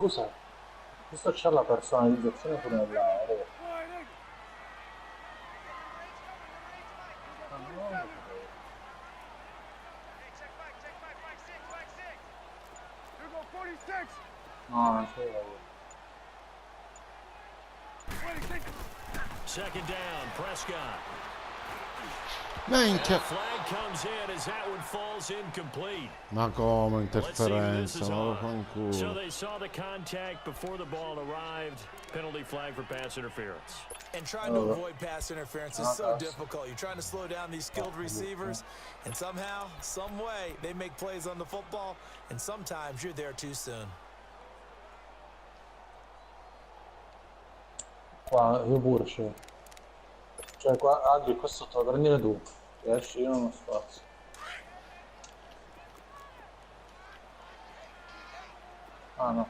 scusa, questo c'ha la personalizzazione pure nell'aereo. Ah, no, no, non c'è io. Second down, Prescott. Minchia. Flag comes in as that one falls incomplete. Ma come Let's see who this interferenza, is ma lo on. fa in So culo. they saw the contact before the ball arrived. Penalty flag for pass interference. And trying to avoid pass interference is so difficult. You're trying to slow down these skilled receivers, and somehow, some way, they make plays on the football, and sometimes you're there too soon. Qua io pure c'è. Cioè qua, Adri, questo te lo prendi tu. Che esci io non ho spazio. Ah no.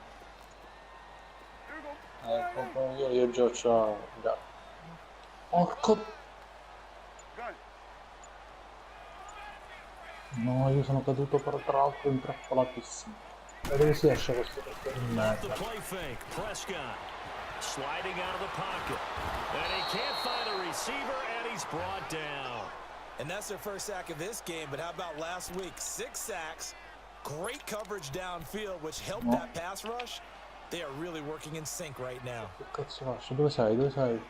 Io già c'ho. Porco. No, io sono caduto per troppo intrappolatissimo. Da dove si esce questo di merda? Sliding out of the pocket. And he can't find a receiver, and he's brought down. And that's their first sack of this game, but how about last week? 6 sacks, great coverage downfield, which helped that pass rush. They are really working in sync right now. Che cazzo faccio? Dove sei? Dove sei?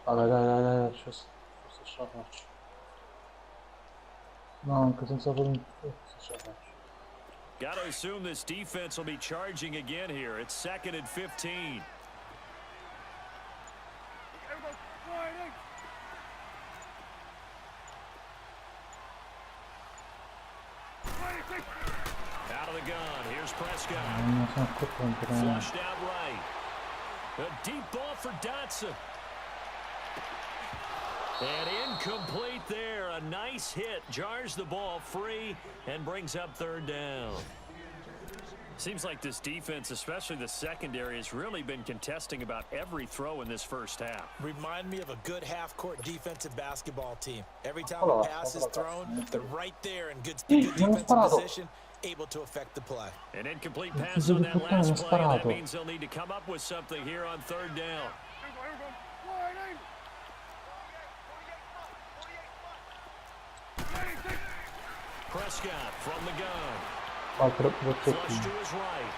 Vabbè, dai, forse ce la faccio. No, anche senza volere, ce la faccio. Got to assume this defense will be charging again here. It's 2nd and 15. Out of the gun. Here's Prescott. Flushed out right. A deep ball for Dotson. And incomplete there. A nice hit. Jars the ball free and brings up 3rd down. Seems like this defense, especially the secondary, has really been contesting about every throw in this first half. Remind me of a good half-court defensive basketball team. Every time a pass is thrown, they're right there in good defensive position, able to affect the play. An incomplete pass on that last play, and that means they'll need to come up with something here on 3rd down. Prescott from the gun. Flush to his right.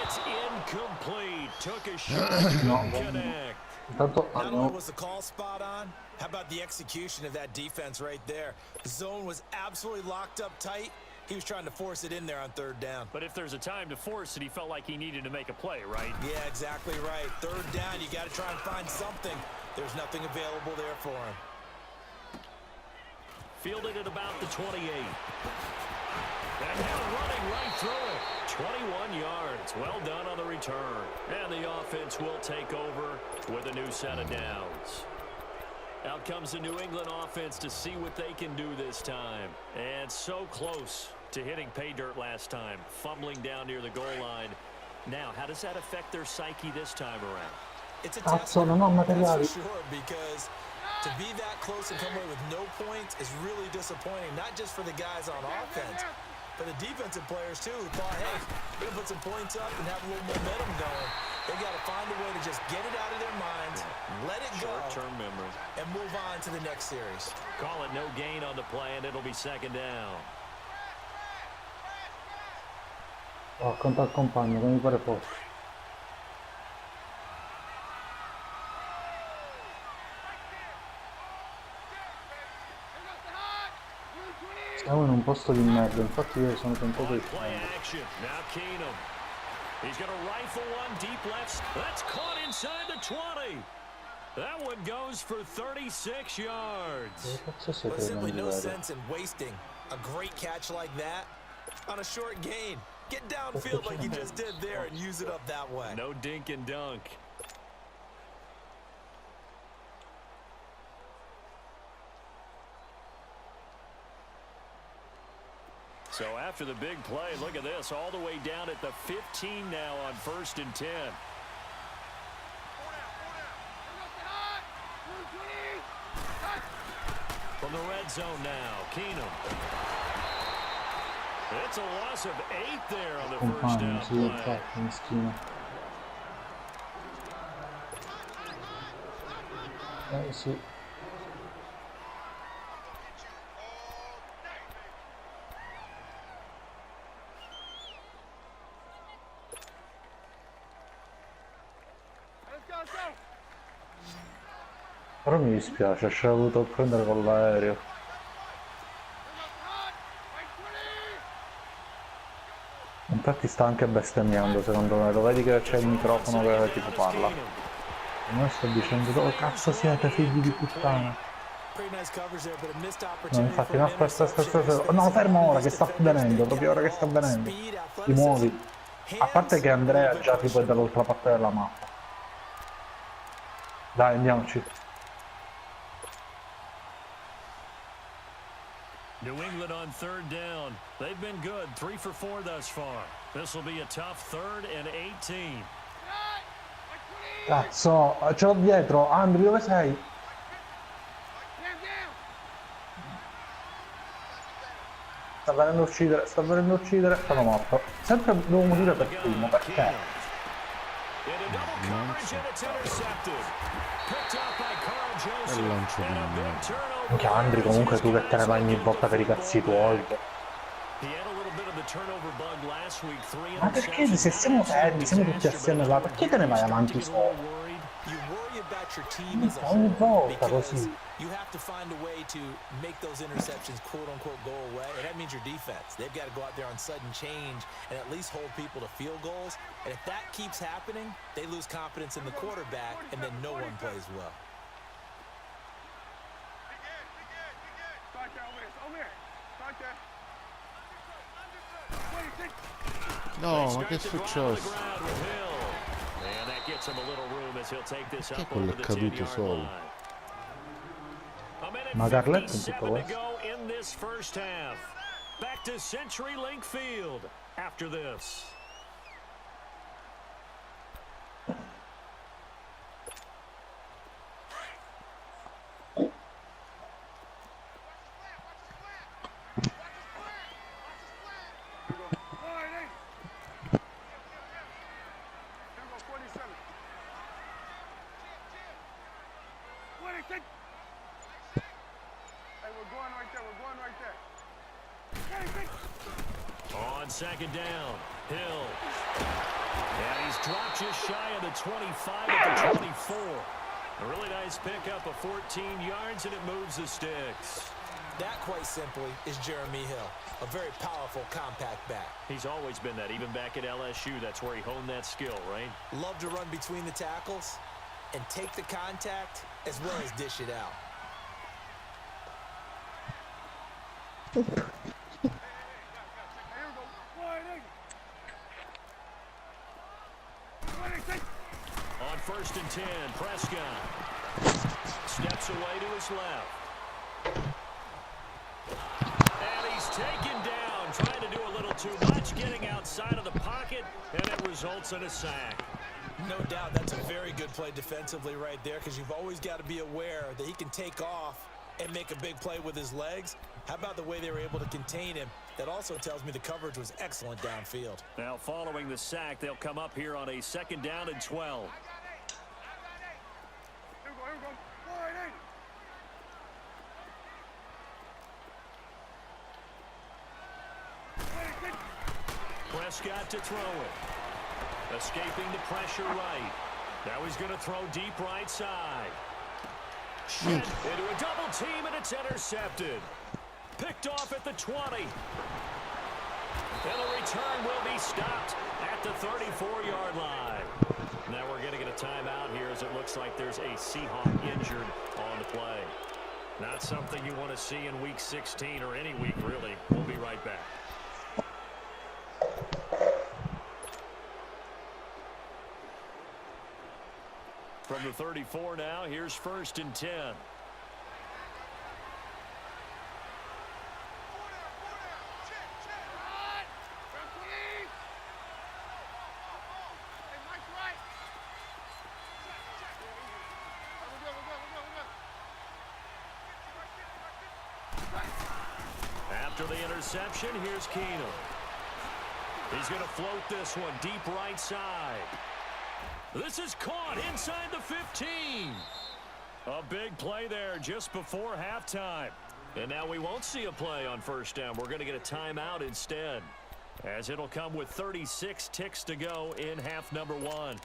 It's incomplete. Took a shot. Couldn't connect. Not only was the call spot on, how about the execution of that defense right there? The zone was absolutely locked up tight. He was trying to force it in there on 3rd down. But if there's a time to force it, he felt like he needed to make a play, right? Yeah, exactly right. 3rd down, you got to try and find something. There's nothing available there for him. Fielded at about the 28. And now running right through it. 21 yards. Well done on the return. And the offense will take over with a new set of downs. Out comes the New England offense to see what they can do this time. And so close to hitting pay dirt last time. Fumbling down near the goal line. Now, how does that affect their psyche this time around? It's a test, that's for sure, because to be that close and come away with no points is really disappointing, not just for the guys on offense, but the defensive players, too, who thought, hey, we're going to put some points up and have a little momentum going. They got to find a way to just get it out of their minds, let it go, short-term memory, and move on to the next series. Call it no gain on the play, and it'll be 2nd down. Accanto al compagno, che mi pare forte. Siamo in un posto di merda, infatti io sono tentato di He's going to rifle one deep left. That's caught inside the 20. That one goes for 36 yards. There's simply no sense in wasting a great catch like that on a short gain. Get downfield like you just did there and use it up that way. No dink and dunk. So after the big play, look at this, all the way down at the 15 now on 1st and 10. From the red zone now. Keenum. It's a loss of 8 there on the first Compagno, down sì, play. infatti, meschino. Sì. Però mi dispiace, ci ho voluto prendere con l'aereo. Infatti sta anche bestemmiando secondo me, lo vedi che c'è il microfono che tipo parla. E noi sto dicendo dove cazzo siete figli di puttana. No, infatti, no, aspetta. No, fermo ora che sta avvenendo, proprio ora che sta avvenendo. Ti muovi. A parte che Andrea già tipo è dall'altra parte della mappa. Dai, andiamoci. New England on third down. They've been good, 3 for 4 thus far. This will be a tough 3rd and 18. Cazzo, ce l'ho dietro. Andri, dove sei? Sta venendo a uccidere. Sono morto. Sempre devo morire per primo, perché? E lancio di Anche Andri, comunque tu che te ne vai ogni volta per i cazzi tuoi. Ma perché se siamo fermi, siamo tutti assieme là, perché te ne vai avanti solo? Ogni volta così. You have to find a way to make those interceptions quote unquote go away, and that means your defense. They've got to go out there on sudden change and at least hold people to field goals. And if that keeps happening, they lose confidence in the quarterback, and then no one plays well. No, ma che è successo? Che quello è caduto solo? Ma Carletto in tutto questo? Back to CenturyLink Field after this. On second down, Hill. And he's dropped just shy of the 25 at the 24. A really nice pickup of 14 yards, and it moves the sticks. That, quite simply, is Jeremy Hill. A very powerful, compact back. He's always been that, even back at LSU. That's where he honed that skill, right? Love to run between the tackles and take the contact as well as dish it out. On 1st and 10, Prescott steps away to his left. And he's taken down, trying to do a little too much, getting outside of the pocket, and it results in a sack. No doubt that's a very good play defensively right there, because you've always got to be aware that he can take off and make a big play with his legs. How about the way they were able to contain him? That also tells me the coverage was excellent downfield. Now following the sack, they'll come up here on a 2nd down and 12. Prescott to throw it. Escaping the pressure right. Now he's going to throw deep right side. Into a double team, and it's intercepted. Picked off at the 20. And the return will be stopped at the 34-yard line. Now we're going to get a timeout here, as it looks like there's a Seahawk injured on the play. Not something you want to see in Week 16 or any week, really. We'll be right back. From the 34 now, here's 1st and 10. After the interception, here's Keenum. He's going to float this one deep right side. This is caught inside the 15. A big play there just before halftime. And now we won't see a play on first down. We're going to get a timeout instead, as it'll come with 36 ticks to go in half number 1.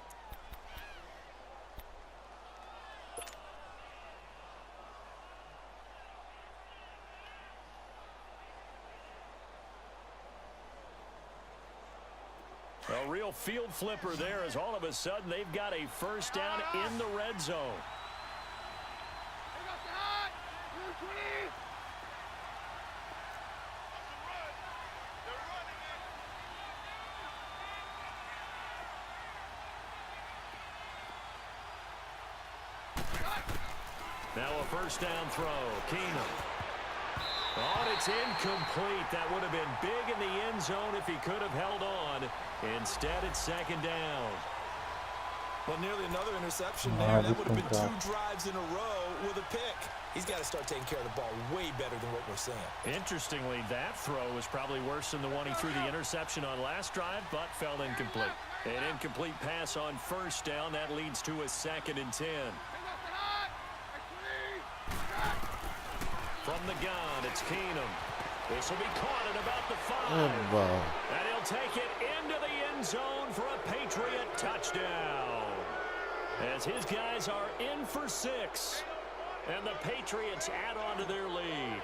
A real field flipper there, as all of a sudden they've got a first down in the red zone. Now a first down throw. Keenum. Oh, and it's incomplete. That would have been big in the end zone if he could have held on. Instead, it's second down. Well, nearly another interception there. That would have been 2 drives in a row with a pick. He's got to start taking care of the ball way better than what we're seeing. Interestingly, that throw was probably worse than the one he threw the interception on last drive, but fell incomplete. An incomplete pass on first down. That leads to a 2nd and 10. From the gun, it's Keenum. This will be caught at about the 5. Wow. And he'll take it into the end zone for a Patriot touchdown. As his guys are in for 6. And the Patriots add on to their lead.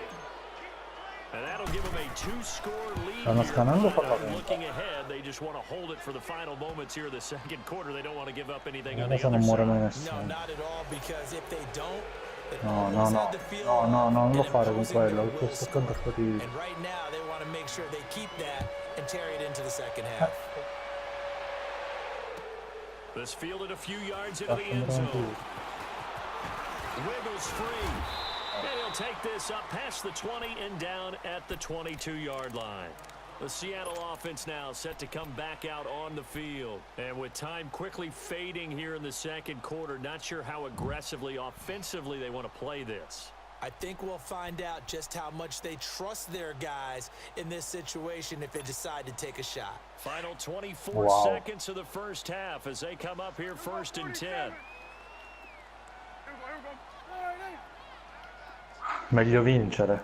And that'll give them a 2-score lead here. Looking ahead, they just want to hold it for the final moments here of the second quarter. They don't want to give up anything on the other side. No, not at all, because if they don't, no, non lo fare con quello, questo conto fatico. And right now they want to make sure they keep that and carry it into the second half. This fielded a few yards into the end zone. Wiggles free. And he'll take this up past the 20 and down at the 22-yard line. The Seattle offense now set to come back out on the field. And with time quickly fading here in the second quarter, not sure how aggressively, offensively they want to play this. I think we'll find out just how much they trust their guys in this situation if they decide to take a shot. Final 24 seconds of the first half as they come up here 1st and 10. Meglio vincere.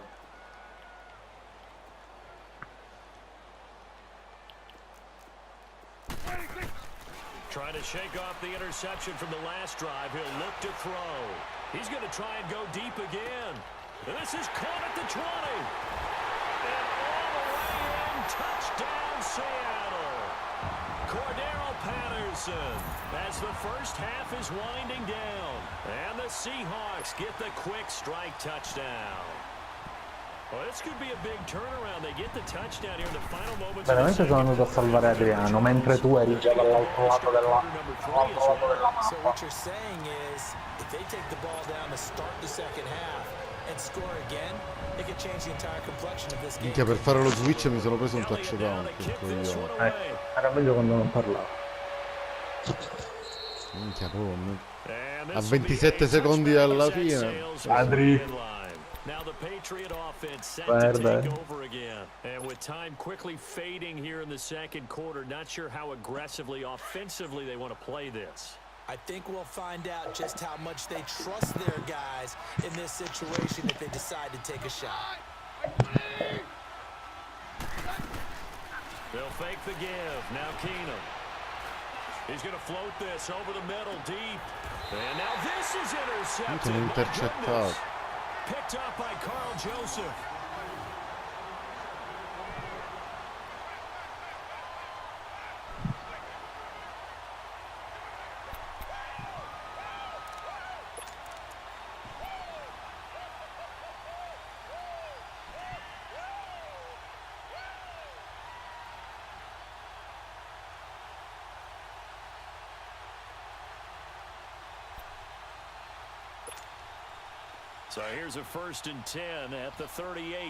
Trying to shake off the interception from the last drive. He'll look to throw. He's going to try and go deep again. And this is caught at the 20. And all the way in, touchdown Seattle. Cordero Patterson as the first half is winding down. And the Seahawks get the quick strike touchdown. Well, this could be a big turnaround. They get the touchdown here in the final moments. Veramente sono venuto a salvare Adriano, mentre tu eri già dall'altro lato della mappa. So what you're saying is, if they take the ball down to start the second half and score again, it could change the entire complexion of this game. Minchia, per fare lo switch mi sono preso un touchdown. Era meglio quando non parlavo. Minchia, a 27 secondi alla fine. Adri. Now the Patriot offense set to take over again. And with time quickly fading here in the second quarter, not sure how aggressively, offensively they want to play this. I think we'll find out just how much they trust their guys in this situation if they decide to take a shot. They'll fake the give. Now Keenum. He's going to float this over the middle deep. And now this is intercepted. Picked up by Carl Joseph. So here's a 1st and 10 at the 38. Here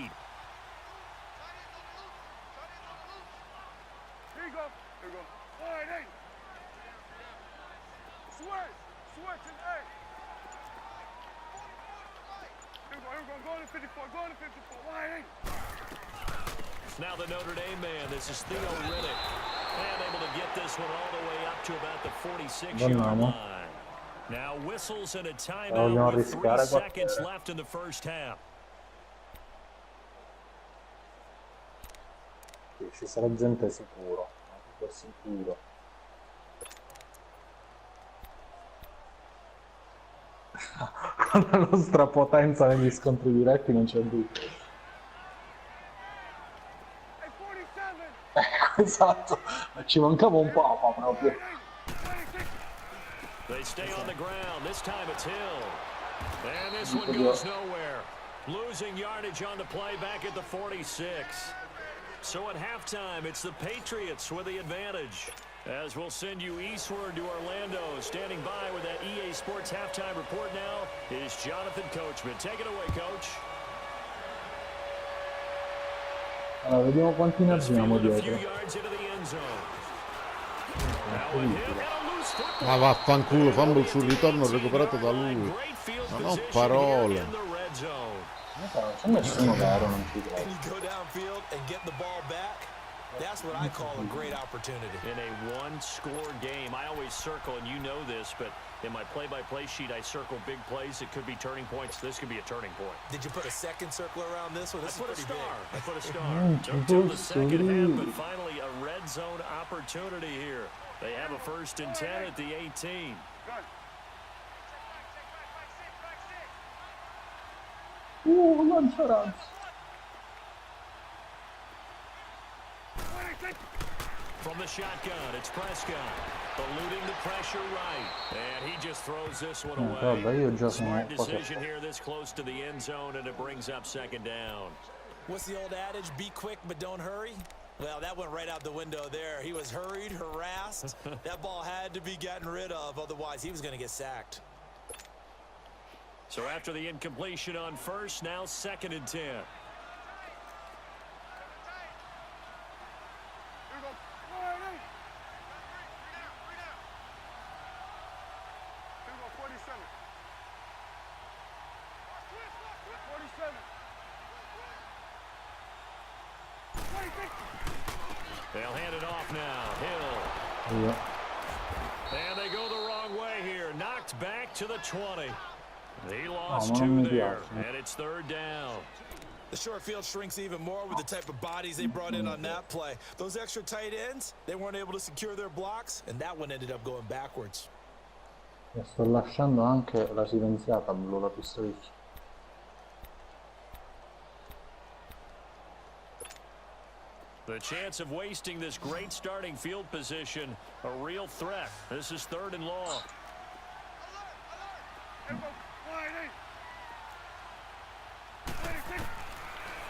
you go. Here you go. All right, hey. Switch and hey. Here we go. Go to 54. Go to 54. All right, hey. Now the Notre Dame man, this is Theo Riddick. And able to get this one all the way up to about the 46-yard line. Now whistles and a timeout with 3 seconds left in the first half. Ci sarà gente sicuro, sicuro. Con la nostra potenza negli scontri diretti non c'è dubbio. Esatto, ma ci mancava un po' proprio. They stay on the ground. This time it's Hill. And this one goes nowhere. Losing yardage on the play back at the 46. So at halftime, it's the Patriots with the advantage. As we'll send you eastward to Orlando. Standing by with that EA Sports halftime report now is Jonathan Coachman. Take it away, Coach. Allora, vediamo quanti ne abbiamo dietro. Ma vaffanculo, fumble sul ritorno recuperato da lui. Non ho parole. Non c'è nessuno vero, non ci credo. That's what I call a great opportunity. In a one-score game, I always circle, and you know this, but in my play-by-play sheet, I circle big plays. It could be turning points. This could be a turning point. Did you put a second circle around this one? This is pretty big. I put a star. Took till the second half, but finally a red zone opportunity here. They have a 1st and 10 at the 18. Lancia. From the shotgun, it's Prescott. Eluding the pressure right. And he just throws this one away. Smart decision here this close to the end zone, and it brings up 2nd down. What's the old adage? Be quick, but don't hurry. Well, that went right out the window there. He was hurried, harassed. That ball had to be gotten rid of. Otherwise, he was going to get sacked. So after the incompletion on 1st, now 2nd and 10. They'll hand it off now. Hill. And they go the wrong way here. Knocked back to the 20. He lost 2 there, and it's 3rd down. The short field shrinks even more with the type of bodies they brought in on that play. Those extra tight ends, they weren't able to secure their blocks, and that one ended up going backwards. Sto lasciando anche la silenziata blu, la pistolisce. The chance of wasting this great starting field position, a real threat. This is 3rd and long.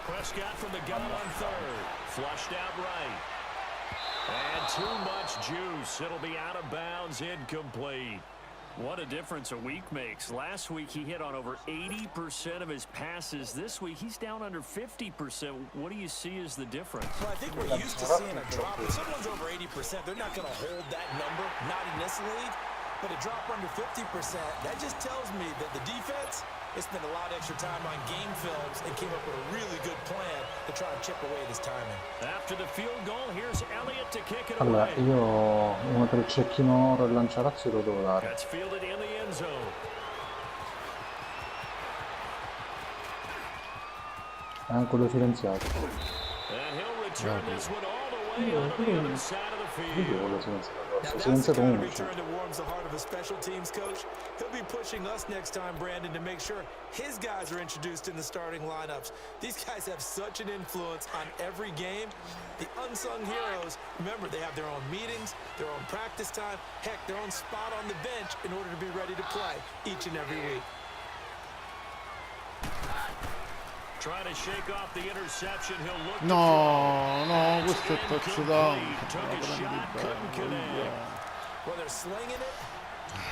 Prescott from the gun on 3rd. Flushed out right. And too much juice. It'll be out of bounds, incomplete. What a difference a week makes. Last week he hit on over 80% of his passes. This week he's down under 50%. What do you see as the difference? Well, I think we're used to seeing a drop. If someone's over 80%, they're not going to hold that number, not in this league. But a drop under 50%, that just tells me that the defense has spent a lot of extra time on game films and came up with a really good plan to try and chip away this timing. After the field goal, here's Elliott to kick it Allora, away. io uno per il cecchino oro e il lanciarazzi lo devo dare. That's fielded in the end zone. È quello silenziato. And he'll return this one all the way onto the other side of the Io field. quello silenziato. Now Ho that's the silenziato kind of uno. return that warms the heart of a special teams coach. He'll be pushing us next time, Brandon, to make sure his guys are introduced in the starting lineups. These guys have such an influence on every game. The unsung heroes, remember, they have their own meetings, their own practice time, heck, their own spot on the bench in order to be ready to play each and every week. Trying to shake off the interception. He'll look. No, questo è touchdown. Took a shot, couldn't connect. Well, they're slinging it,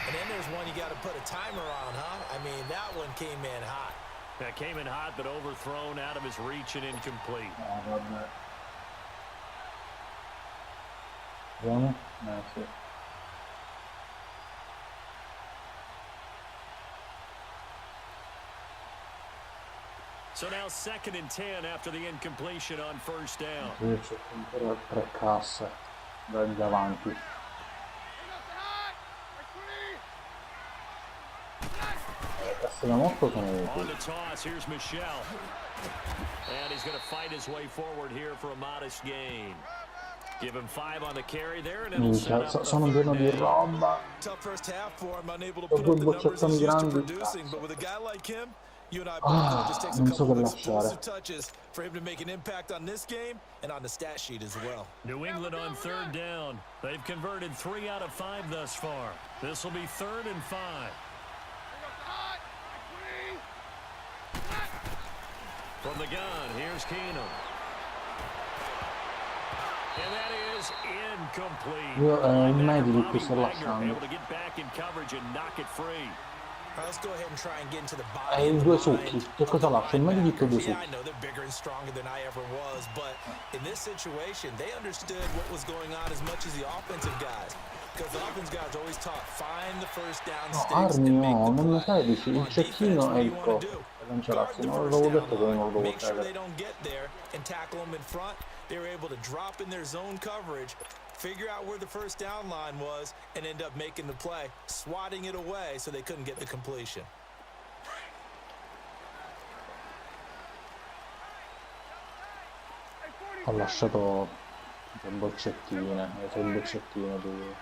and then there's one you got to put a timer on, huh? I mean, that one came in hot. That came in hot, but overthrown out of his reach and incomplete. Vabbè. Vediamo? Sì. So now 2nd and 10 after the incompletion on first down. C'è ancora 3 casse da avanti. Casse da morto sono On utili. the toss, here's Michelle. And he's going to fight his way forward here for a modest gain. Give him 5 on the carry there, and it'll set up Sono pieno di roba. Tough first half for him, unable to Ho put due up the numbers boccettoni he's used to grandi. producing, but with a guy like him, you and I both know it just takes a non so couple che of explosive lasciare. touches for him to make an impact on this game and on the stat sheet as well. New England on 3rd down. They've converted 3 out of 5 thus far. This will be 3rd and 5. From the gun, here's Keenum. And that is incomplete. Io in medio di Bobby cui sto Wagner lasciando. able to get back in coverage and knock it free. All right, let's go ahead and try and get into the E body. i due succhi. Che cosa lascio? Il medio di che due Yeah, I succhi. know they're bigger and stronger than I ever was, but in this situation, they understood what was going on as much as the offensive guys. Because the offensive guys are always taught, find the first down No, sticks armi and make no, the non lo play. sai, dici On il cecchino defense, e what do il you want to coso. do? Lancerazzi, Guard the non first l'avevo down detto che non lo line, devo make sure they credere. don't get there and tackle them in front. They were able to drop in their zone coverage, figure out where the first down line was, and end up making the play, swatting it away so they couldn't get the completion. Ho lasciato le boccettine, le 6 boccettine di...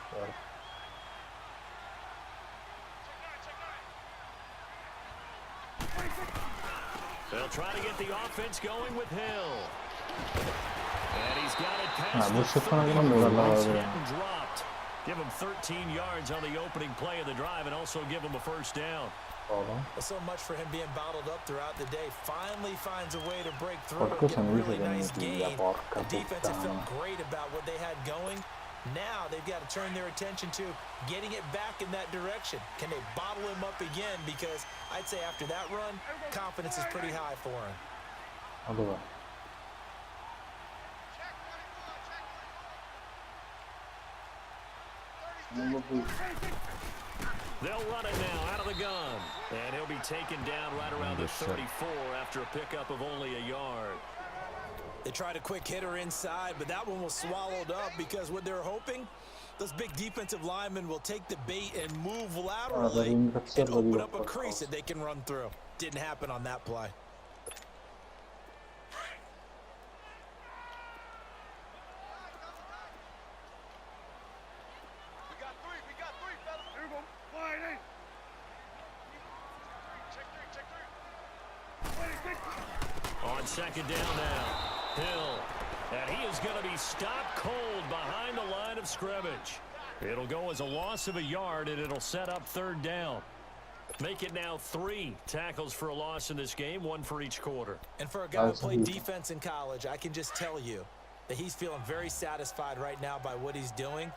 They'll try to get the offense going with Hill. And he's got it past the boccettone 30. che non devo Once andare. hit and dropped. Give him 13 yards on the opening play of the drive and also give him a first down. Solo. Well, so much for him being bottled up throughout the day. Finally finds a way to break through and Qualcosa get a mi dice really che mi nice piglia, gain. porca The defense had felt puttana. great about what they had going. Now they've got to turn their attention to getting it back in that direction. Can they bottle him up again? Because I'd say after that run, confidence is pretty high for him. Ma dov'è? Non l'ho visto. They'll run it now out of the gun. And he'll be taken down right around the 34 after a pickup of only a yard. They tried a quick hitter inside, but that one was swallowed up because what they're hoping, those big defensive linemen will take the bait and move laterally and open up a crease that they can run through. Didn't happen on that play. We got three, fellas. Here we go. Wide eight. Check three. On 2nd down now, Hill. And he is going to be stopped cold behind the line of scrimmage. It'll go as a loss of a yard, and it'll set up 3rd down. Make it now 3 tackles for a loss in this game, 1 for each quarter. And for a guy who played defense in college, I can just tell you that he's feeling very satisfied right now by what he's doing.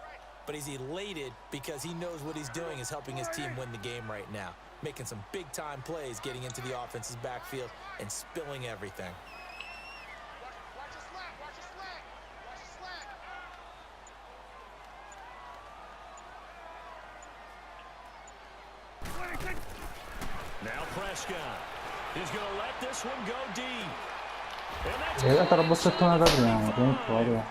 But he's elated because he knows what he's doing is helping his team win the game right now. Making some big-time plays, getting into the offense's backfield, and spilling everything. Watch your slack. Watch your slack. Watch your slack. Now Prescott is going to let this one go deep. And that's È stata la boccettona da prima, che fuori.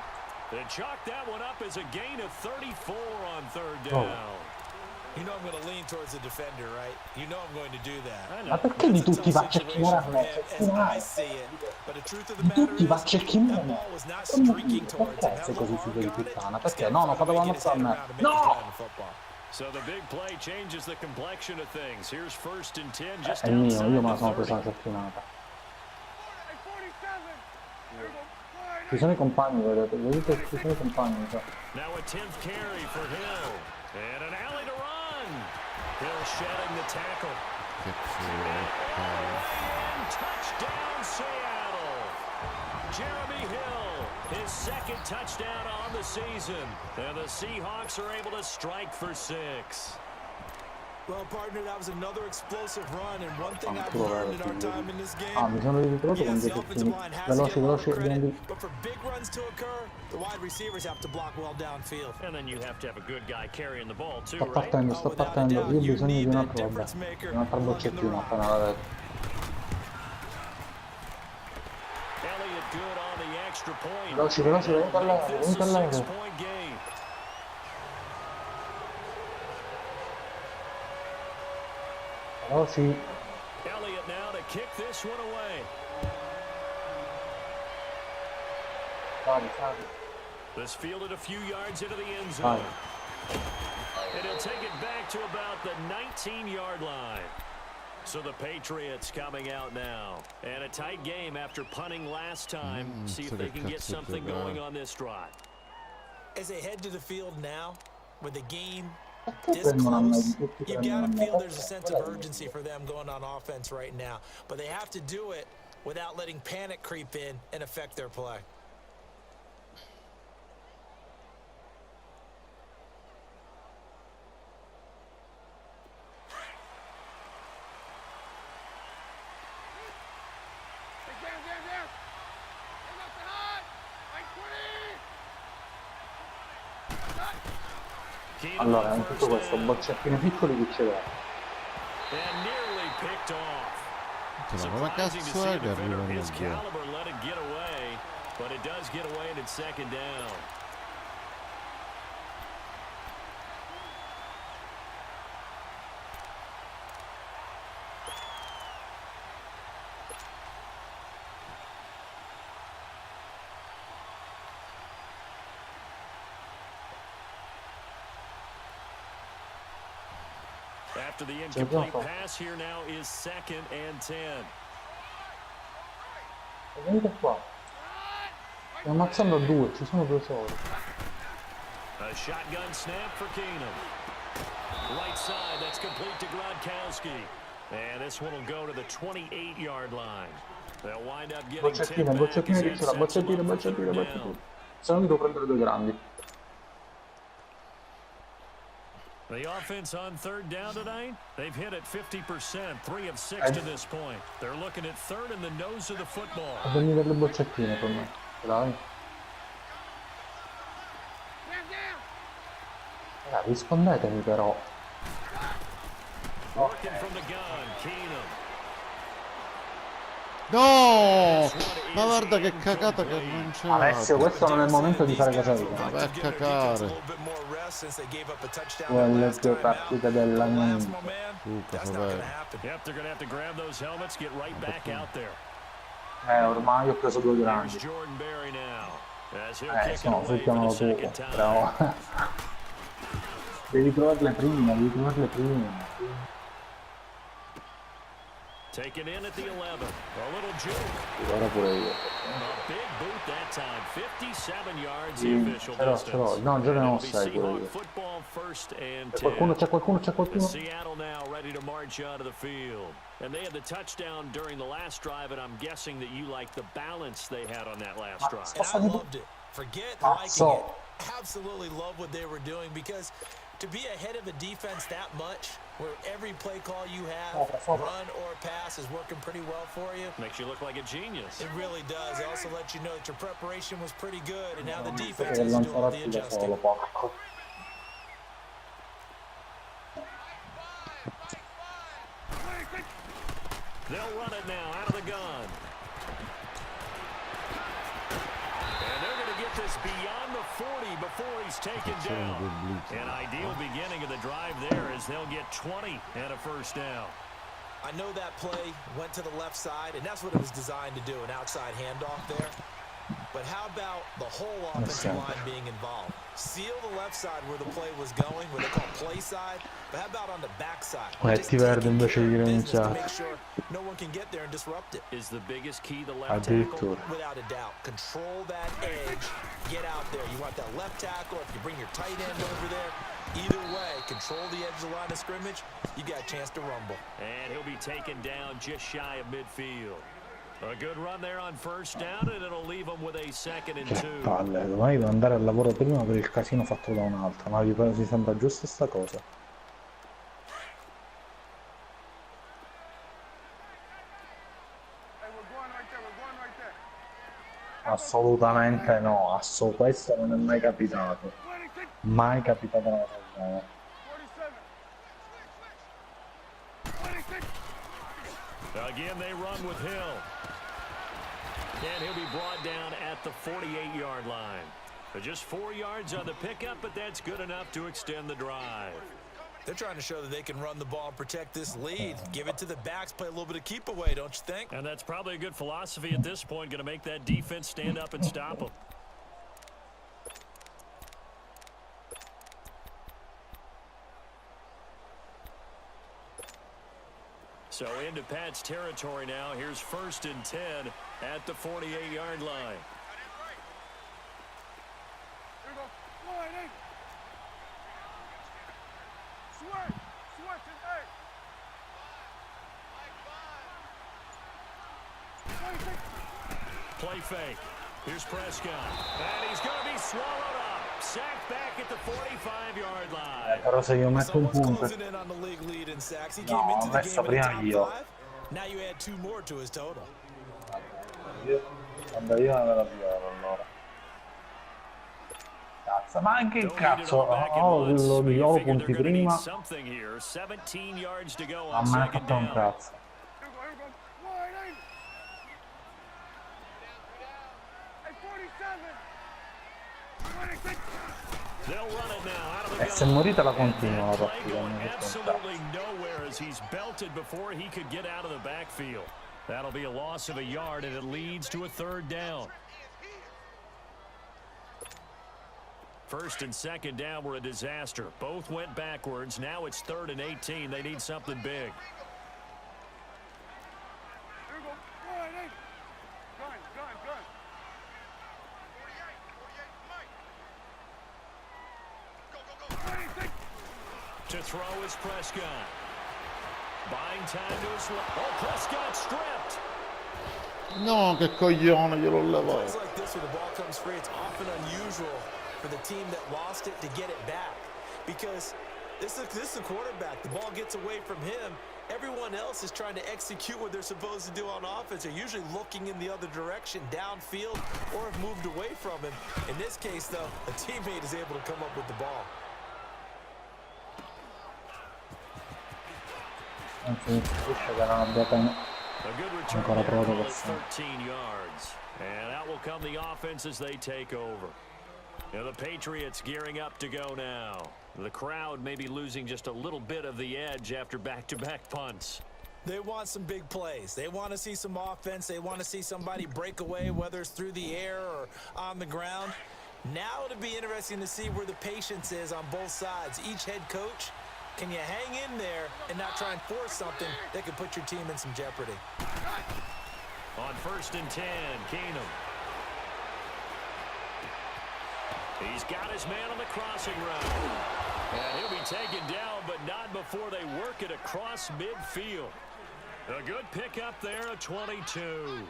They chalk that one up as a gain of 34 on 3rd down. You know I'm going to lean towards the defender, right? You know I'm going to do that. Ma perché di tutti va a cecchinare a me? Di tutti va a cecchinare a me? Perché sei così figlio di puttana? Perché? No, non potevamo fare a me. No! So the big play changes the complexion of things. Here's 1st and 10 just È il mio, outside io me la the sono 30. presa la cecchinata. Hey, 47. Here we go. Wide Ci sono i compagni, vedete, ci sono i compagni. Cioè. Now a 10th carry for Hill. And an alley to run. Hill shedding the tackle. And touchdown Seattle. Jeremy Hill, his 2nd touchdown on the season. And the Seahawks are able to strike for 6. Well, partner, that was another explosive run, and one thing I've learned in our time in this game, Mi sono ritrovato con yes, dei the offensive ceccini line has to get a lot of veloci, credit, but for big runs to occur, the wide receivers have to block well downfield. And then you have to have a good guy carrying the ball too, Sto right? partendo, sto partendo. Io ho bisogno di un'altra roba. Un'altra boccettina appena la vedo. it good on the extra point. Veloci, veloci, Make venite all'aereo, this venite a all'aereo. 6-point game. Veloci. Elliott now to kick this one away. Sali, sali. This fielded a few yards into the end zone. Vai. And he'll take it back to about the 19-yard line. So the Patriots coming out now. And a tight game after punting last time. See if they can get something going on this drive. As they head to the field now, with the game Perché this prendono a me? close, Tutti you prendono a got to me. feel there's a Perché? sense of urgency for them going on offense right now. But they have to do it without letting panic creep in and affect their play. Down. Hey, nothing hot. Like 20. Allora, in tutto questo, boccettini piccoli che ce l'ha. And nearly picked off. Ma come cazzo è che arrivano His via? caliber let it get away, but it does get away and it's second down. After the incomplete pass, here now is 2nd and 10. E venite qua. Stiamo ammazzando due, ci sono due soli. A shotgun snap for Keenum. Right side, that's complete to Gronkowski. And this one will go to the 28-yard line. They'll wind up getting 10 back. Boccettine che ce l'ha, boccettine. Se no mi devo prendere due grandi. The offense on 3rd down tonight, they've hit it 50%, 3 of 6 to this point. They're looking at 3rd in the nose of the football. A venire le boccettine per me. Dai. Rispondetemi però. Working from the gun, Keenum. No! Ma guarda che cagata che non c'è. Alessio, questo non è il momento di fare caselle. Ma vai a cacare. Quelle due partite della niente. Cosa vai? Yep, they're going to have to grab those helmets, get right back out there. Ormai ho preso due Here's grandi. Jordan Berry now. As he'll kick it Sono away for chiamalo the tu, second time. però. Devi trovarle prima, Taken in at the 11. A little juke. Ora pure io. A big boot that time. 57 yards the official Ce l'ho. distance. No, già ne ho It'll be 6 pure Seahawk io. football 1st and C'è 10. qualcuno. Seattle now ready to march out of the field. And they had the touchdown during the last drive, and I'm guessing that you like the balance they had on that last drive. And I loved it. Forget liking it. Absolutely love what they were doing, because to be ahead of a defense that much, where every play call you have, run or pass, is working pretty well for you. Makes you look like a genius. It really does. It also lets you know that your preparation was pretty good, and now the defense is doing all the adjusting. They'll run it now out of the gun. And they're going to get this beyond the 40 before he's taken down. An ideal beginning of the drive there as they'll get 20 and a first down. I know that play went to the left side, and that's what it was designed to do, an outside handoff there. But how about the whole offensive line being involved? Seal the left side where the play was going, where they call play side. But how about on the back side? Just verde invece di business to rinunciare. make sure no one can get there and disrupt it. Is the biggest key the left Addirittura. tackle? Without a doubt. Control that edge. Get out there. You want that left tackle, if you bring your tight end over there. Either way, control the edge of the line of scrimmage. You got a chance to rumble. And he'll be taken down just shy of midfield. A good run there on 1st down, and it'll leave them with a 2nd and 2. Palle, domani devo andare al lavoro prima per il casino fatto da un'altra, ma vi sembra giusta sta cosa? Assolutamente no, questo non è mai capitato. Mai capitato una cosa del genere. 47. Again, they run with Hill. And he'll be brought down at the 48-yard line. But just 4 yards on the pickup, but that's good enough to extend the drive. They're trying to show that they can run the ball and protect this lead. Give it to the backs, play a little bit of keep away, don't you think? And that's probably a good philosophy at this point, going to make that defense stand up and stop them. So into Pat's territory now. Here's 1st and 10 at the 48-yard line. Here we go. Line eight. Switch. Switch is eight. 26. Play fake. Here's Prescott. And he's going to be swallowed up. Sacked back at the 45-yard line. Però se io metto un punto... Closing in on the league lead in sacks. He No, came into ho the messo game in the prima top io. 5. Now you add 2 more to his total. Vabbè, io la vedo più allora. Cazzo, ma anche il cazzo, lo punti prima. Ma me ne ha fatto un cazzo. Here we go. Here we go. Line eight. Hey, 47. 26. E se morite la continua la partita. Absolutely nowhere as he's belted before he could get out of the backfield. That'll be a loss of a yard, and it leads to a 3rd down. 1st and 2nd down were a disaster. Both went backwards. Now it's 3rd and 18. They need something big. Here we go. Line eight. Gun. 26. To throw is Prescott. Buying time to his left. Oh, Prescott stripped. No, che coglione, gliel'ho Plays levato. like this where the ball comes free, it's often unusual for the team that lost it to get it back. Because this is a quarterback. The ball gets away from him. Everyone else is trying to execute what they're supposed to do on offense. They're usually looking in the other direction, downfield, or have moved away from him. In this case, though, a teammate is able to come up with the ball. Anzi, capisce che non abbia ancora provato per 13 yards. And out will come the offense as they take over. Now the Patriots gearing up to go now. The crowd may be losing just a little bit of the edge after back-to-back punts. They want some big plays. They want to see some offense. They want to see somebody break away, whether it's through the air or on the ground. Now it'll be interesting to see where the patience is on both sides. Each head coach, can you hang in there and not try and force something that could put your team in some jeopardy? On 1st and 10, Keenum. He's got his man on the crossing route. And he'll be taken down, but not before they work it across midfield. A good pickup there at 22.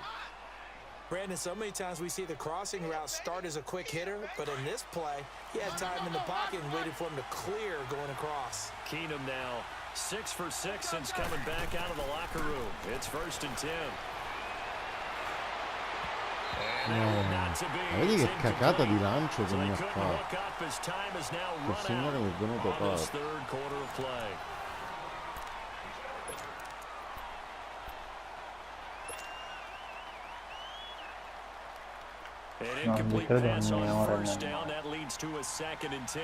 Brandon, so many times we see the crossing route start as a quick hitter, but in this play, he had time in the pocket and waited for him to clear going across. Keenum now 6 for 6 since coming back out of the locker room. It's 1st and 10. Ma vedi che cacata di lancio che mi ha fatto. Il signore mi è venuto fatto. An incomplete pass on 1st down. That leads to a 2nd and 10.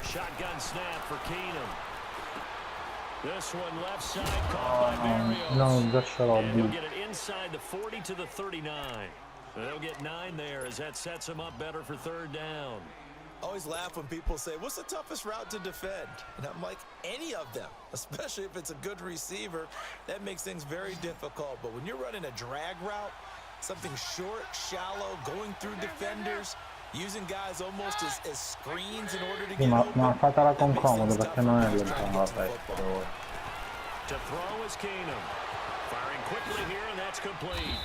Shotgun snap for Keenum. This one left side caught by Barrios. And he'll get it inside the 40 to the 39. They'll get 9 there as that sets him up better for 3rd down. Always laugh when people say, what's the toughest route to defend? And I'm like, any of them, especially if it's a good receiver. That makes things very difficult. But when you're running a drag route, something short, shallow, going through defenders, using guys almost as screens in order to get open. Ma fatela con comodo perché non è lontano la testa. To throw is Keenum. Firing quickly here, and that's complete.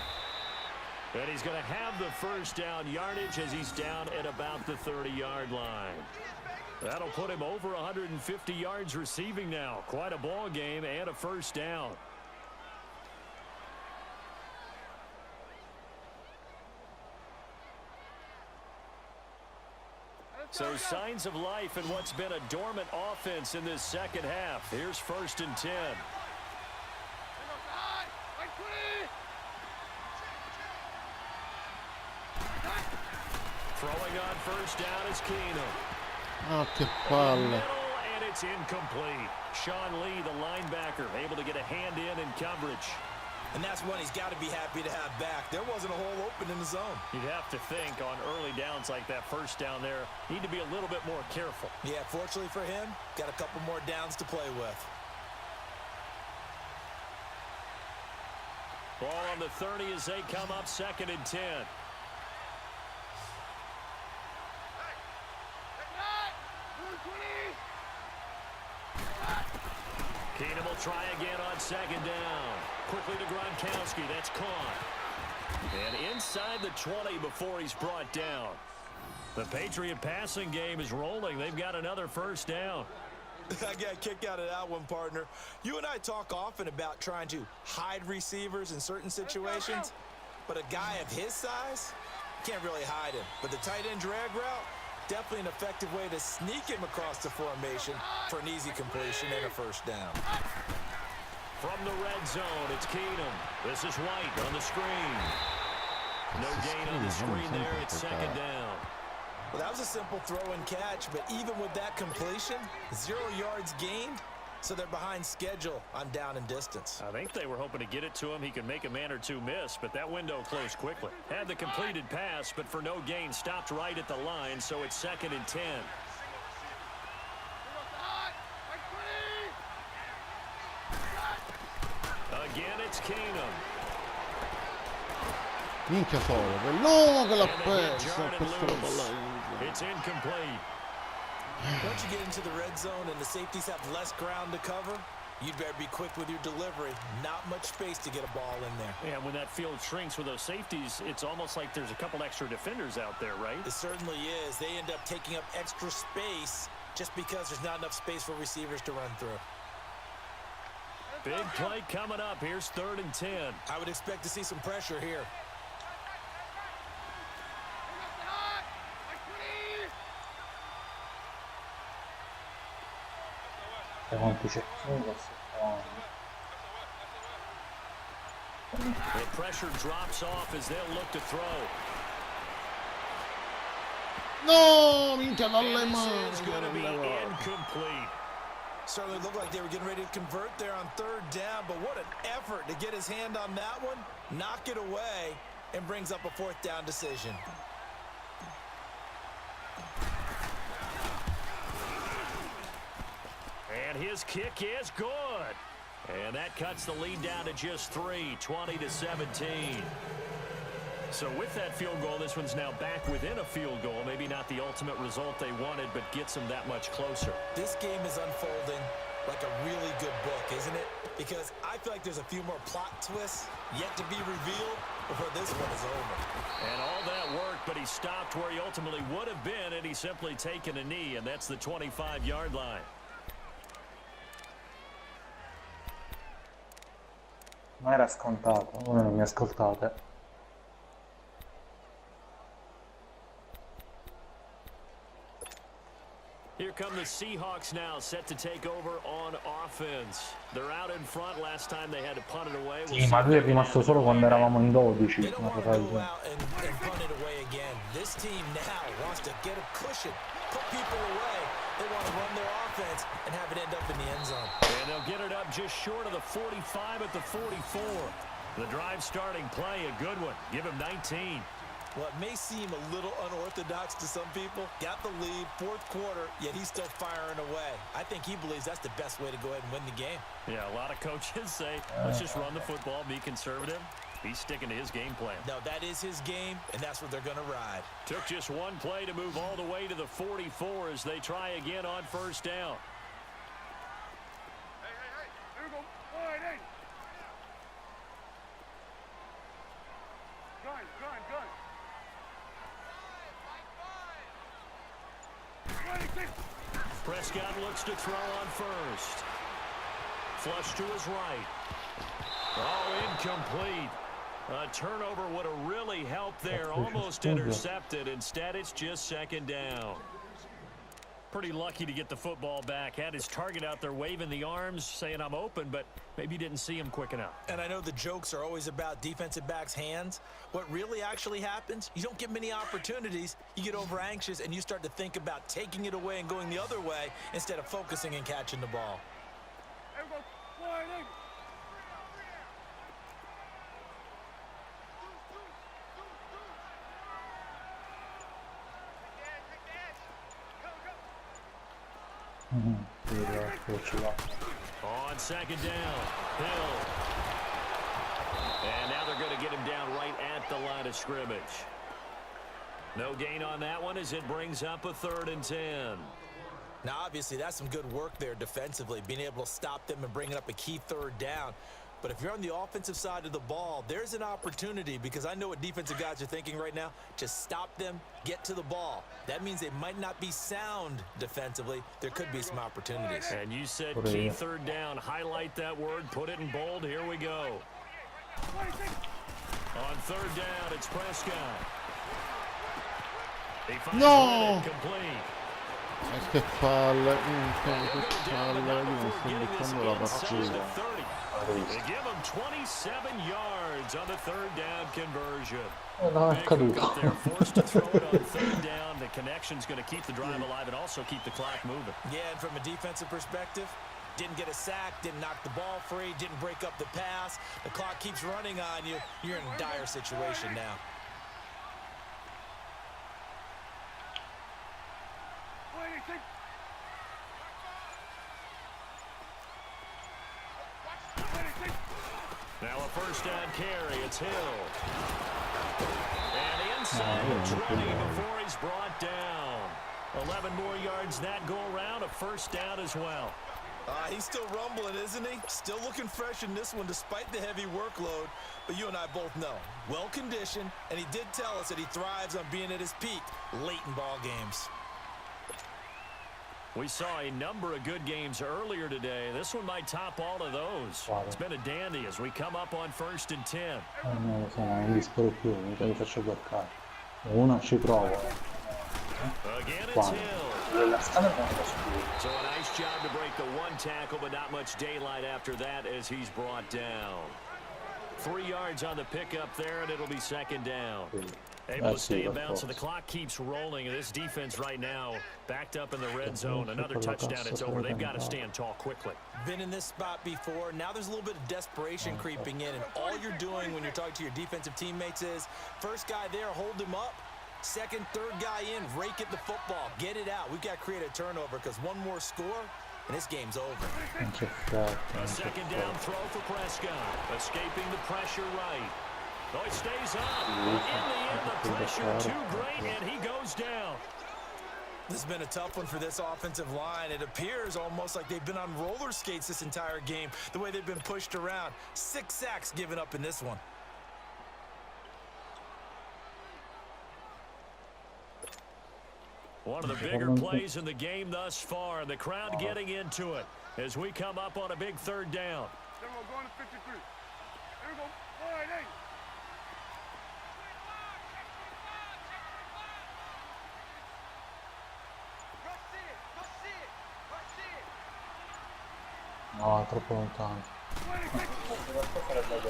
And he's going to have the 1st down yardage as he's down at about the 30-yard line. That'll put him over 150 yards receiving now. Quite a ball game and a 1st down. So signs of life in what's been a dormant offense in this second half. Here's 1st and 10. Throwing on 1st down is Keenum. Ah, che palle. And it's incomplete. Sean Lee, the linebacker, able to get a hand in coverage. And that's one he's got to be happy to have back. There wasn't a hole open in the zone. You'd have to think on early downs like that 1st down there, need to be a little bit more careful. Yeah, fortunately for him, got a couple more downs to play with. Ball on the 30 as they come up 2nd and 10. Keenum will try again on 2nd down. Quickly to Gronkowski. That's caught. And inside the 20 before he's brought down. The Patriot passing game is rolling. They've got another 1st down. I got a kick out of that one, partner. You and I talk often about trying to hide receivers in certain situations, but a guy of his size can't really hide him. But the tight end drag route, definitely an effective way to sneak him across the formation for an easy completion and a 1st down. From the red zone, it's Keenum. This is White on the screen. No gain on the screen there. It's 2nd down. Well, that was a simple throw and catch, but even with that completion, 0 yards gained, so they're behind schedule on down and distance. I think they were hoping to get it to him. He could make a man or two miss, but that window closed quickly. Had the completed pass, but for no gain, stopped right at the line, so it's 2nd and 10. Again, it's Keenum. Minchia solo, no che l'ha persa questa roba là. It's incomplete. Once you get into the red zone and the safeties have less ground to cover, you'd better be quick with your delivery. Not much space to get a ball in there. And when that field shrinks with those safeties, it's almost like there's a couple extra defenders out there, right? It certainly is. They end up taking up extra space just because there's not enough space for receivers to run through. Big play coming up. Here's 3rd and 10. I would expect to see some pressure here. The pressure drops off as they'll look to throw. No, minchia dalle This is going to be mani. incomplete. Certainly looked like they were getting ready to convert there on 3rd down, but what an effort to get his hand on that one, knock it away, and brings up a 4th down decision. And his kick is good. And that cuts the lead down to just 3, 20-17. So with that field goal, this one's now back within a field goal. Maybe not the ultimate result they wanted, but gets them that much closer. This game is unfolding like a really good book, isn't it? Because I feel like there's a few more plot twists yet to be revealed before this one is over. And all that work, but he stopped where he ultimately would have been, and he's simply taken a knee, and that's the 25-yard line. Non era scontato, voi non mi ascoltate. Here come the Seahawks now, set to take over on offense. They're out in front. Last time they had to punt it away. Sì, ma lui è rimasto solo quando eravamo in 12. They don't want to go out and punt it away again. This team now wants to get a cushion, put people away. They want to run their offense and have it end up in the end zone. And they'll get it up just short of the 45 at the 44. The drive starting play, a good one. Give him 19. What may seem a little unorthodox to some people, got the lead, 4th quarter, yet he's still firing away. I think he believes that's the best way to go ahead and win the game. Yeah, a lot of coaches say, let's just run the football, be conservative. He's sticking to his game plan. No, that is his game, and that's what they're going to ride. Took just one play to move all the way to the 44 as they try again on 1st down. Hey, here we go. All right, hey. Gun. Prescott looks to throw on 1st. Flush to his right. Oh, incomplete. A turnover would have really helped there. Almost intercepted. Instead, it's just 2nd down. pretty lucky to get the football back. Had his target out there waving the arms, saying I'm open, but maybe didn't see him quick enough. And I know the jokes are always about defensive backs' hands. What really actually happens, you don't get many opportunities. You get over anxious, and you start to think about taking it away and going the other way instead of focusing and catching the ball. There we go. Sliding. On second down, Hill. And now they're going to get him down right at the line of scrimmage. No gain on that one as it brings up a 3rd and 10. Now, obviously, that's some good work there defensively, being able to stop them and bringing up a key 3rd down. But if you're on the offensive side of the ball, there's an opportunity, because I know what defensive guys are thinking right now. Just stop them, get to the ball. That means they might not be sound defensively. There could be some opportunities. And you said key 3rd down. Highlight that word, put it in bold. Here we go. On 3rd down, it's Prescott. He finds No! it complete. Che palle, che palle, io mi sto buttando la partita. They give him 27 yards on the 3rd down conversion. No, è Big caduto. hookup there, forced to throw it on 3rd down. The connection's going to keep the drive alive and also keep the clock moving. Yeah, and from a defensive perspective, didn't get a sack, didn't knock the ball free, didn't break up the pass. The clock keeps running on you. You're in a dire situation now. Now a 1st down carry. It's Hill. And inside, running before he's brought down. 11 more yards that go around. A 1st down as well. He's still rumbling, isn't he? Still looking fresh in this one despite the heavy workload. But you and I both know, well-conditioned, and he did tell us that he thrives on being at his peak late in ball games. We saw a number of good games earlier today. This one might top all of those. It's been a dandy as we come up on 1st and 10. Non lo so, non li spero più, mica li faccio bloccare. Una ci provo. Again, it's Quando? Hill. La strada non la subito. So a nice job to break the 1 tackle, but not much daylight after that as he's brought down. 3 yards on the pickup there, and it'll be 2nd down. Able to stay in bounds, so the clock keeps rolling. This defense right now backed up in the red zone. Another touchdown, it's over. They've got to stand tall quickly. Been in this spot before. Now there's a little bit of desperation creeping in, and all you're doing when you're talking to your defensive teammates is, first guy there, hold him up. Second, third guy in, rake at the football. Get it out. We've got to create a turnover because one more score, and this game's over. A 2nd down throw for Prescott. Escaping the pressure right. Oh, he stays up. In the end, the pressure too great, and he goes down. This has been a tough one for this offensive line. It appears almost like they've been on roller skates this entire game, the way they've been pushed around. 6 sacks given up in this one. One of the bigger plays in the game thus far, and the crowd getting into it as we come up on a big 3rd down. There we go, going to 53. There we go. All right, hey. No, troppo lontano.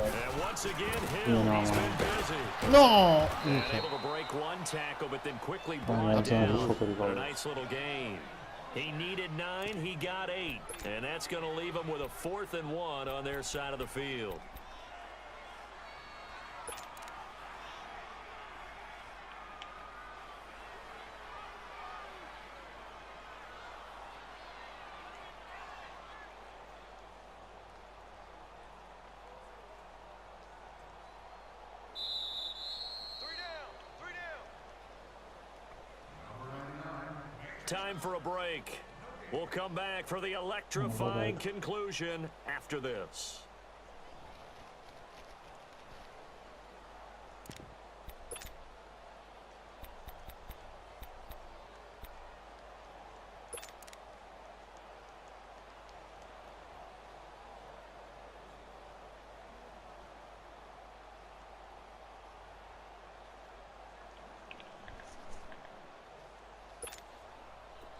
And once again, Hill, he's been busy. No! And able to break 1 tackle, but then quickly brought down for a nice little gain. He needed 9, he got 8. And that's going to leave him with a 4th and 1 on their side of the field. Time for a break. We'll come back for the electrifying conclusion after this.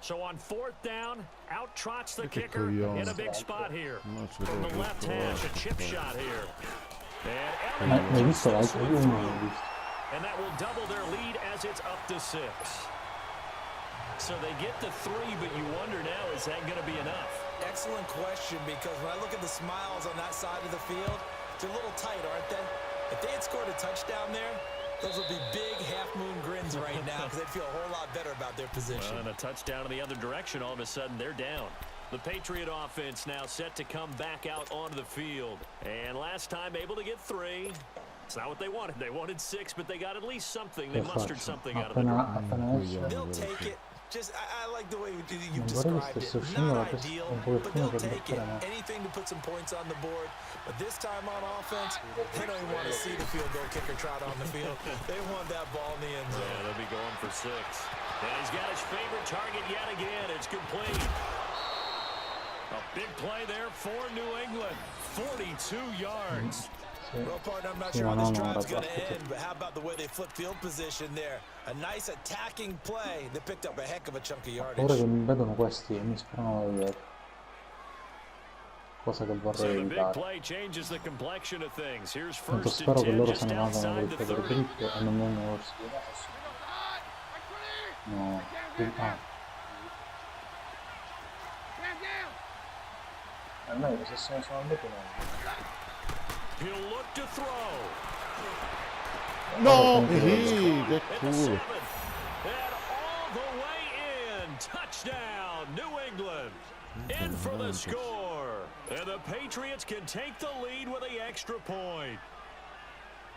So on 4th down, out trots the Che kicker coglione. in a big spot here. Non ci From the proprio left hash, a chip shot here. And Ma Elliott l'hai to visto 6 l'altro? Io with uno l'ho 3. visto. And that will double their lead as it's up to 6. So they get to 3, but you wonder now, is that going to be enough? Excellent question, because when I look at the smiles on that side of the field, they're a little tight, aren't they? If they had scored a touchdown there, those would be big half-moon grins right now because they'd feel a whole lot better about their position. Well, and a touchdown in the other direction, all of a sudden they're down. The Patriot offense now set to come back out onto the field. And last time able to get 3. It's not what they wanted. They wanted 6, but they got at least something. They mustered something out of the drive. Appena esce. They'll take it. Just, I like the way you Non vorrei described stesse it. uscendo Not da ideal, un but pochettino they'll per take it. mettere ma Anything to put some points on the board. But this time on offense, they don't even want to see the field goal kicker trot on the field. They want that ball in the end zone. Yeah, they'll be going for 6. And he's got his favorite target yet again. It's complete. A big play there for New England. 42 yards. Well, partner, I'm not sure how this drive's going to end, but how about the way they flip field position there? A nice attacking play. They picked up a heck of a chunk of ora yardage. che mi vedono questi e mi sparano da dietro, cosa che So vorrei the big evitare. play changes the complexion of things. Here's Tanto 1st spero and che 10 loro just se ne vadano outside col the poter 30. dritto e non vengono verso di basso. No, a me se sono andato He'll look to throw. No, sì, che At the culo. 7. And all the way in. Touchdown, New England. In for the score. And the Patriots can take the lead with the extra point.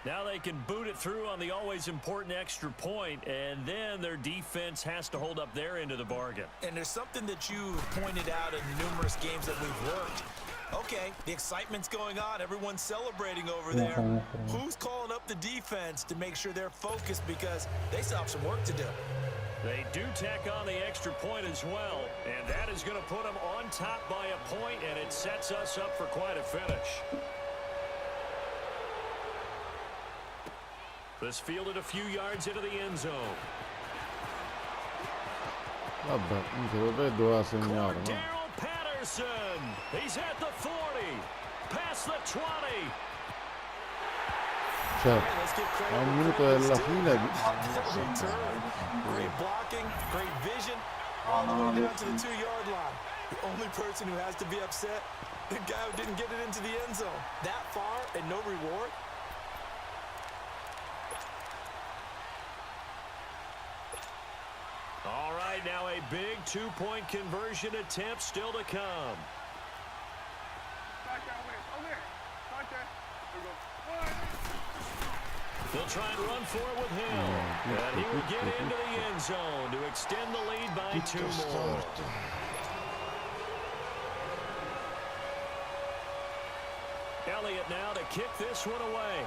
Now they can boot it through on the always important extra point, and then their defense has to hold up their end of the bargain. And there's something that you pointed out in numerous games that we've worked. Okay, the excitement's going on. Everyone's celebrating over there. Who's calling up the defense to make sure they're focused, because they still have some work to do? They do tack on the extra point as well, and that is going to put them on top by a point, and it sets us up for quite a finish. This fielded a few yards into the end zone. Vabbè, non so, doveva segnare, no? Cordero Patterson. He's at the 40. Past the 20. Cioè, Let's give credit a un where minuto credit is della due. fine Great blocking, great vision, all the way down to the 2-yard line. The only person who has to be upset, the guy who didn't get it into the end zone. That far and no reward. All right, now a big 2-point conversion attempt still to come. They'll try and run for it with Hill. And he will get into the end zone to extend the lead by 2 more. Elliott now to kick this one away.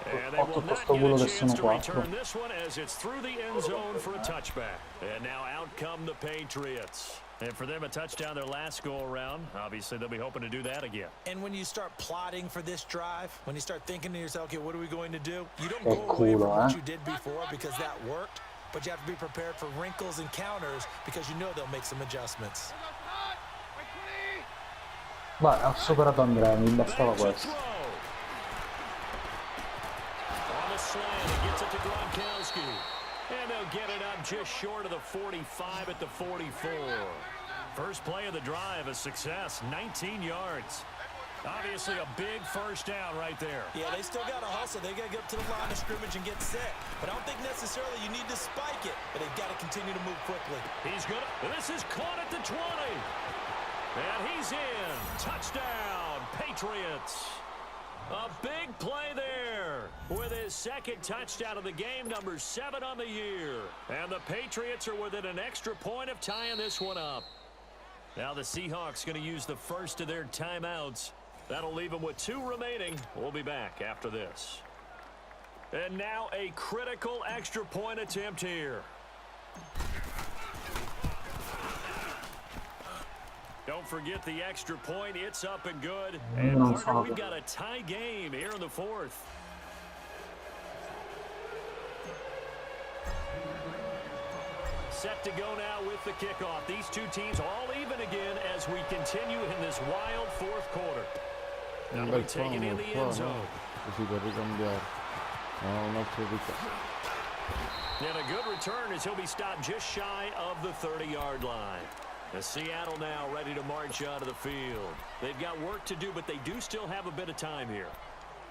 And they will not get a chance to return this one as it's through the end zone for a touchback. And now out come the Patriots. And for them, a touchdown their last go-around. Obviously, they'll be hoping to do that again. And when you start plotting for this drive, when you start thinking to yourself, okay, what are we going to do? You don't go away from what you did before because that worked, but you have to be prepared for wrinkles and counters because you know they'll make some adjustments. Vai, ha superato Andrea, mi bastava questo. On the slant, it gets it to Gronkowski. And they'll get it up just short of the 45 at the 44. First play of the drive, a success, 19 yards. Obviously a big first down right there. Yeah, they still got to hustle. They got to get up to the line of scrimmage and get set. But I don't think necessarily you need to spike it, but they've got to continue to move quickly. He's good. This is caught at the 20. And he's in. Touchdown, Patriots. A big play there with his second touchdown of the game, number 7 on the year. And the Patriots are within an extra point of tying this one up. Now the Seahawks going to use the first of their timeouts. That'll leave them with 2 remaining. We'll be back after this. And now a critical extra point attempt here. Don't forget the extra point. It's up and good. And partner, we've got a tie game here in the 4th. Set to go now with the kickoff. These two teams all even again as we continue in this wild fourth quarter. Un Now we bel take it in fumble the qua, end no? zone. Così per ricambiare. No, un altro ricambio. And a good return as he'll be stopped just shy of the 30-yard line. As Seattle now ready to march out of the field. They've got work to do, but they do still have a bit of time here.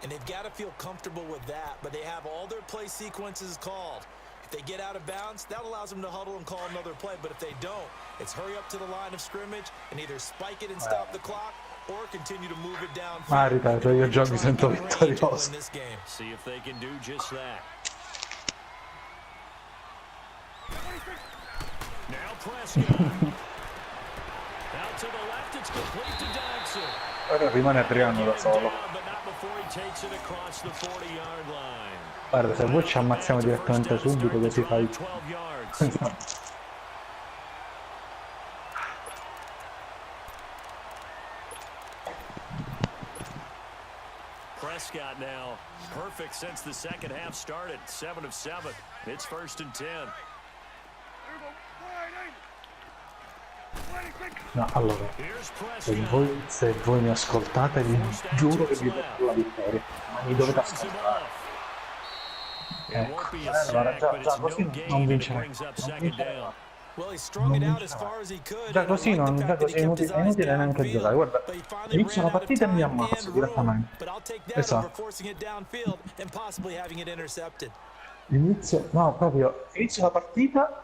And they've got to feel comfortable with that, but they have all their play sequences called. If they get out of bounds, that allows them to huddle and call another play, but if they don't, it's hurry up to the line of scrimmage and either spike it and stop the clock or continue to move it down. Ma ripeto, io già mi sento vittorioso. See if they can do just that. Now Prescott. Out to the left, it's complete to Dodson. Ora rimane Adriano da solo. But not before he takes it across the 40-yard line. Guarda, se vuoi ci ammazziamo direttamente subito così fai... 12 yards. Prescott now perfect since the second half started. 7 of 7. It's 1st and 10. No, allora, se voi mi ascoltate vi giuro che vi do la vittoria, ma mi dovete ascoltare. Ecco, allora già così non vinceremo. Già così è inutile neanche giocare. Guarda, inizio la partita e mi ammazzo direttamente. Esatto. Inizio la partita.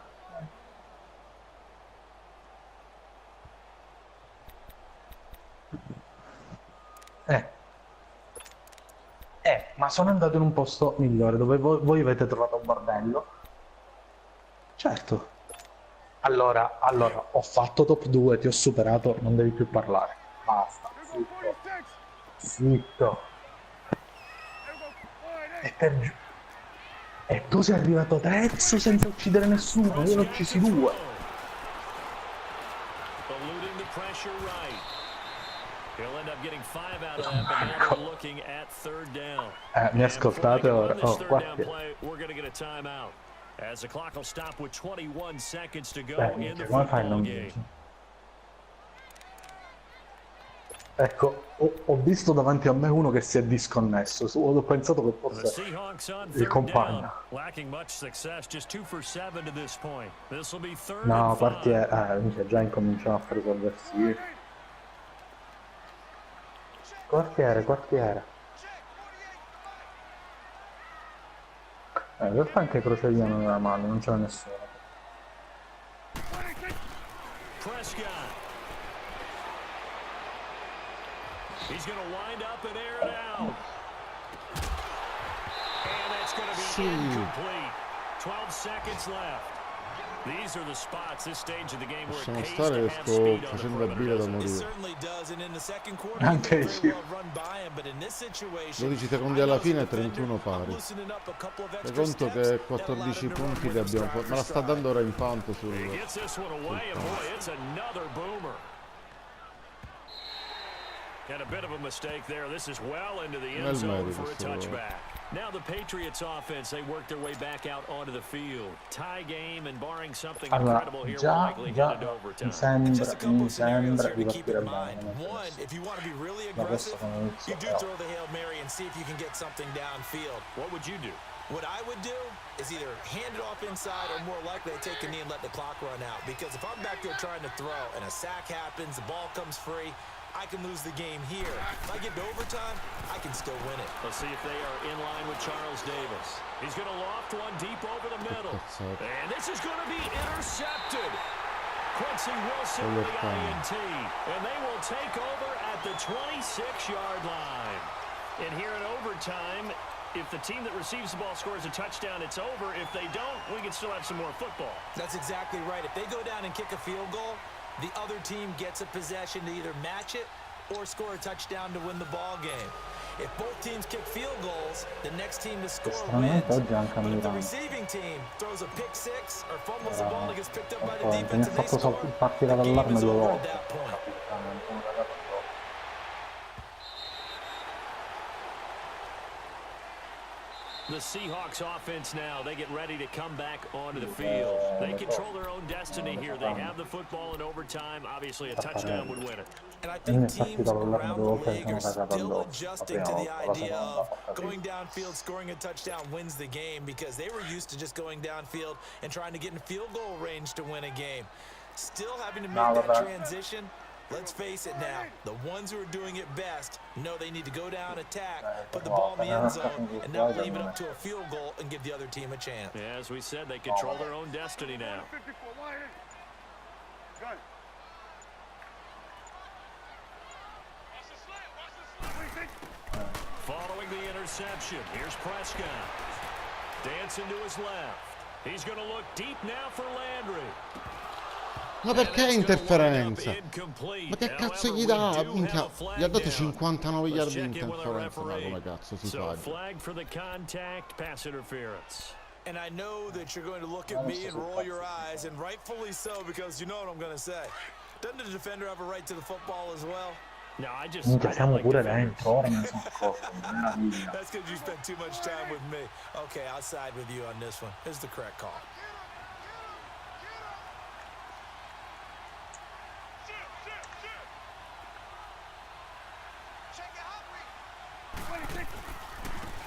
Ma sono andato in un posto migliore dove voi avete trovato un bordello. Certo. Allora, ho fatto top 2, ti ho superato, non devi più parlare. Basta, zitto. Zitto. E tu sei arrivato terzo senza uccidere nessuno, io ne ho uccisi 2. Mi ascoltate ora? Oh, quartiere. Come fai a non vincere? Ecco, ho visto davanti a me uno che si è disconnesso, ho pensato che fosse il compagno. No, quartiere, già incominciamo a fare sovversivi. Quartiere. In realtà anche Crocevia non era male, non c'era nessuno. He's going to wind up and air it out. And that's going to be incomplete. 12 seconds left. These are the spots, this stage of the game where it pays to have speed on the perimeter. It certainly does, and in the second quarter, Anche io. run by him, but in this situation, 12 secondi alla fine e 31 pari. Fai conto che 14 punti li abbiamo fatto. Me la sta dando ora in panto sul Gets this one away, and boy, it's another boomer. And a bit of a mistake there. This is well into the end zone for a touchback. Now the Patriots offense, they work their way back out onto the field. Tie game and barring something incredible here, we're likely headed to overtime. Just a couple of scenarios here to keep in mind. One, if you want to be really aggressive, you do throw the Hail Mary and see if you can get something downfield. What would you do? What I would do is either hand it off inside or more likely take a knee and let the clock run out. Because if I'm back there trying to throw and a sack happens, the ball comes free, I can lose the game here. If I get to overtime, I can still win it. Let's see if they are in line with Charles Davis. He's going to loft one deep over the middle. And this is going to be intercepted. Quincy Wilson with the INT. And they will take over at the 26-yard line. And here in overtime, if the team that receives the ball scores a touchdown, it's over. If they don't, we can still have some more football. That's exactly right. If they go down and kick a field goal, the other team gets a possession to either match it or score a touchdown to win the ball game. If both teams kick field goals, the next team to score wins. But if the receiving team throws a pick six or fumbles the ball and gets picked up by the defense and they score, the game is over at that point. The Seahawks offense now, they get ready to come back onto the field. They control their own destiny here. They have the football in overtime. Obviously, a touchdown would win it. And I think teams around the league are still adjusting to the idea of going downfield, scoring a touchdown wins the game, because they were used to just going downfield and trying to get in field goal range to win a game. Still having to make that transition. Let's face it now, the ones who are doing it best know they need to go down, attack, put the ball in the end zone, and not leave it up to a field goal and give the other team a chance. Yeah, as we said, they control their own destiny now. Following the interception, here's Prescott. Dancing to his left. He's going to look deep now for Landry. Ma perché interferenza? Ma che cazzo gli dà? Minchia, gli ha dato 59 yard di interferenza, ma come cazzo si fa? Flag for the contact, pass interference. And I know that you're going to look at me and roll your eyes, and rightfully so, because you know what I'm going to say. Doesn't the defender have a right to the football as well? No, I just siamo pure dentro, ora me ne sono accorto. That's because you spent too much time with me. Okay, I'll side with you on this one. It's the correct call.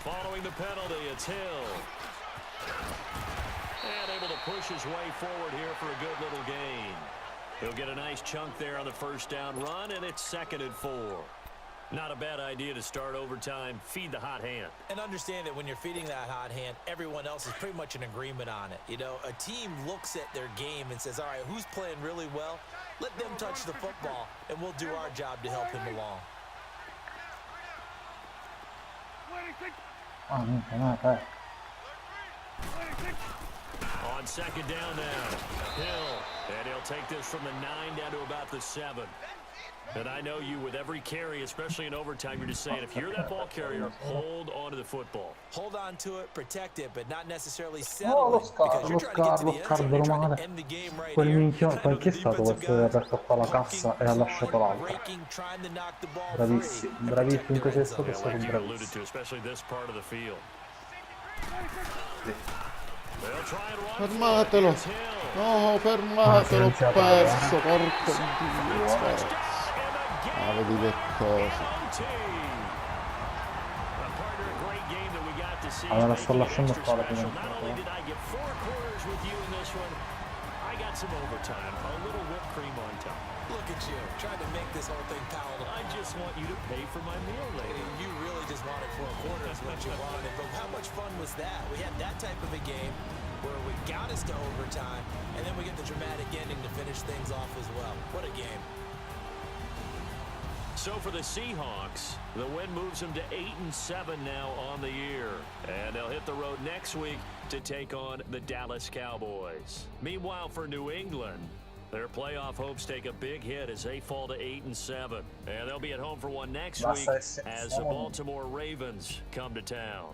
Following the penalty, it's Hill. And able to push his way forward here for a good little gain. He'll get a nice chunk there on the first down run, and it's 2nd and 4. Not a bad idea to start overtime. Feed the hot hand. And understand that when you're feeding that hot hand, everyone else is pretty much in agreement on it. You know, a team looks at their game and says, all right, who's playing really well? Let them touch the football, and we'll do our job to help him along. On 2nd down now, Hill, and he'll take this from the 9 down to about the 7. And I know you, with every carry, especially in overtime, you're just saying, if you're that ball carrier, hold on to the football. Hold on to it, protect it, but not necessarily settle it, because you're trying to get to the end zone, you're trying to end the game right Quel here. minchio, quel chi è stato questo che ha aperto qua la cassa e ha lasciato l'altra? Bravissimo, bravissimo, in questo è stato bravissimo. Especially this part of the field. Fermatelo! No, fermatelo, ho perso, porco Dio, perso. Ah, vedi che cosa. Allora sto lasciando fare prima. Some overtime, a little whipped cream on top. Look at you, trying to make this whole thing palatable. I just want you to pay for my meal later. You really just want it for a quarter is what you wanted. But how much fun was that? We had that type of a game where we got us to overtime, and then we get the dramatic ending to finish things off as well. What a game. So for the Seahawks, the win moves them to 8-7 now on the year. And they'll hit the road next week to take on the Dallas Cowboys. Meanwhile, for New England, their playoff hopes take a big hit as they fall to 8-7. And they'll be at home for one next week as the Baltimore Ravens come to town.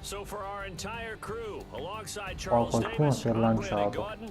So for our entire crew, alongside Charles Davis, I'm Brandon Gaudin.